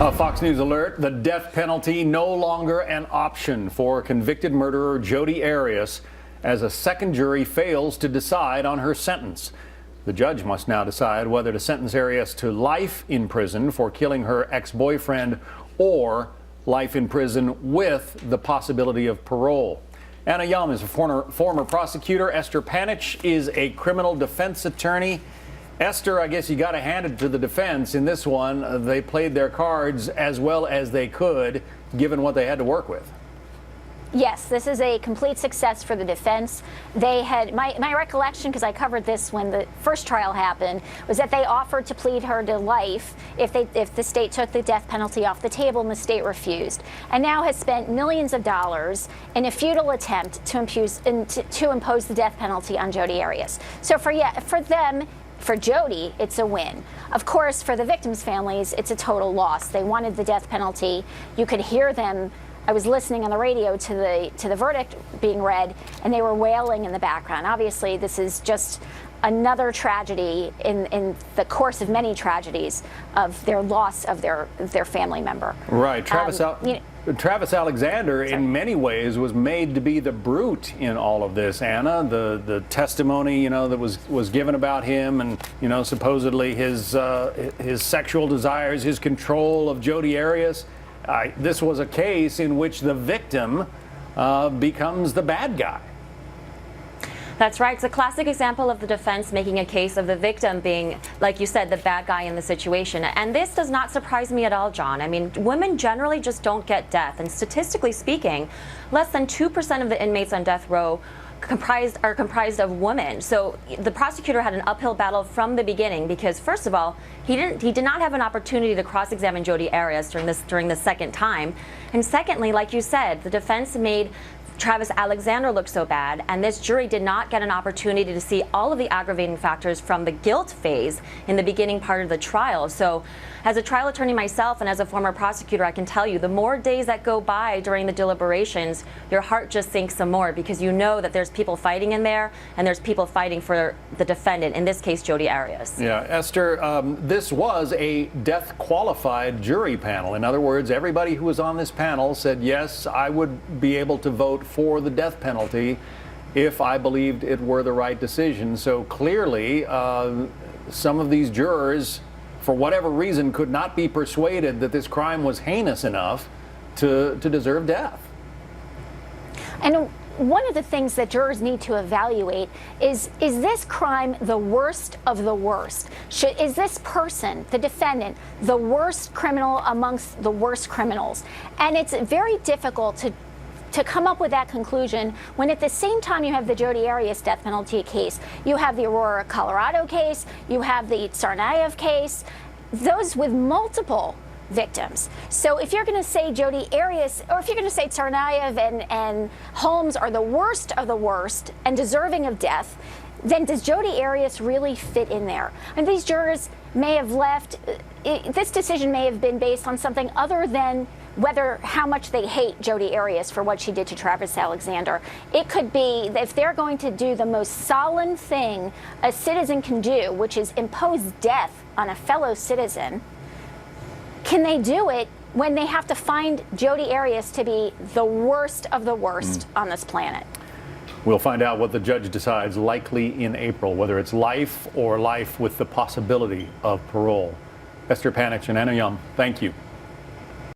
A Fox News alert, the death penalty no longer an option for convicted murderer Jodi Arias as a second jury fails to decide on her sentence. The judge must now decide whether to sentence Arias to life in prison for killing her ex-boyfriend or life in prison with the possibility of parole. Anna Yum is a former prosecutor. Esther Panich is a criminal defense attorney. Esther, I guess you got to hand it to the defense in this one. They played their cards as well as they could, given what they had to work with. Yes, this is a complete success for the defense. They had, my recollection, because I covered this when the first trial happened, was that they offered to plead her to life if the state took the death penalty off the table, and the state refused. And now has spent millions of dollars in a futile attempt to impose the death penalty on Jodi Arias. So for them, for Jodi, it's a win. Of course, for the victims' families, it's a total loss. They wanted the death penalty. You could hear them. I was listening on the radio to the verdict being read, and they were wailing in the background. Obviously, this is just another tragedy in the course of many tragedies of their loss of their family member. Right. Travis Alexander, in many ways, was made to be the brute in all of this, Anna. The testimony, that was given about him, and supposedly his sexual desires, his control of Jodi Arias. This was a case in which the victim becomes the bad guy. That's right. It's a classic example of the defense making a case of the victim being, like you said, the bad guy in the situation. And this does not surprise me at all, John. I mean, women generally just don't get death. And statistically speaking, less than 2% of the inmates on death row are comprised of women. So the prosecutor had an uphill battle from the beginning because, first of all, he did not have an opportunity to cross-examine Jodi Arias during the second time. And secondly, like you said, the defense made Travis Alexander looked so bad, and this jury did not get an opportunity to see all of the aggravating factors from the guilt phase in the beginning part of the trial. So as a trial attorney myself and as a former prosecutor, I can tell you the more days that go by during the deliberations, your heart just sinks some more because you know that there's people fighting in there and there's people fighting for the defendant, in this case Jodi Arias. Yeah, Esther, this was a death qualified jury panel. In other words, everybody who was on this panel said, yes, I would be able to vote for the death penalty if I believed it were the right decision. So clearly, some of these jurors, for whatever reason, could not be persuaded that this crime was heinous enough to deserve death. And one of the things that jurors need to evaluate is this crime the worst of the worst? Is this person, the defendant, the worst criminal amongst the worst criminals? And it's very difficult to come up with that conclusion when at the same time you have the Jodi Arias death penalty case, you have the Aurora, Colorado case, you have the Tsarnaev case, those with multiple victims. So if you're going to say Jodi Arias, or if you're going to say Tsarnaev and Holmes are the worst of the worst and deserving of death, then does Jodi Arias really fit in there? And these jurors may have left, this decision may have been based on something other than how much they hate Jodi Arias for what she did to Travis Alexander. It could be that if they're going to do the most solemn thing a citizen can do, which is impose death on a fellow citizen, can they do it when they have to find Jodi Arias to be the worst of the worst on this planet? We'll find out what the judge decides likely in April, whether it's life or life with the possibility of parole. Esther Panich and Anna Yum, thank you.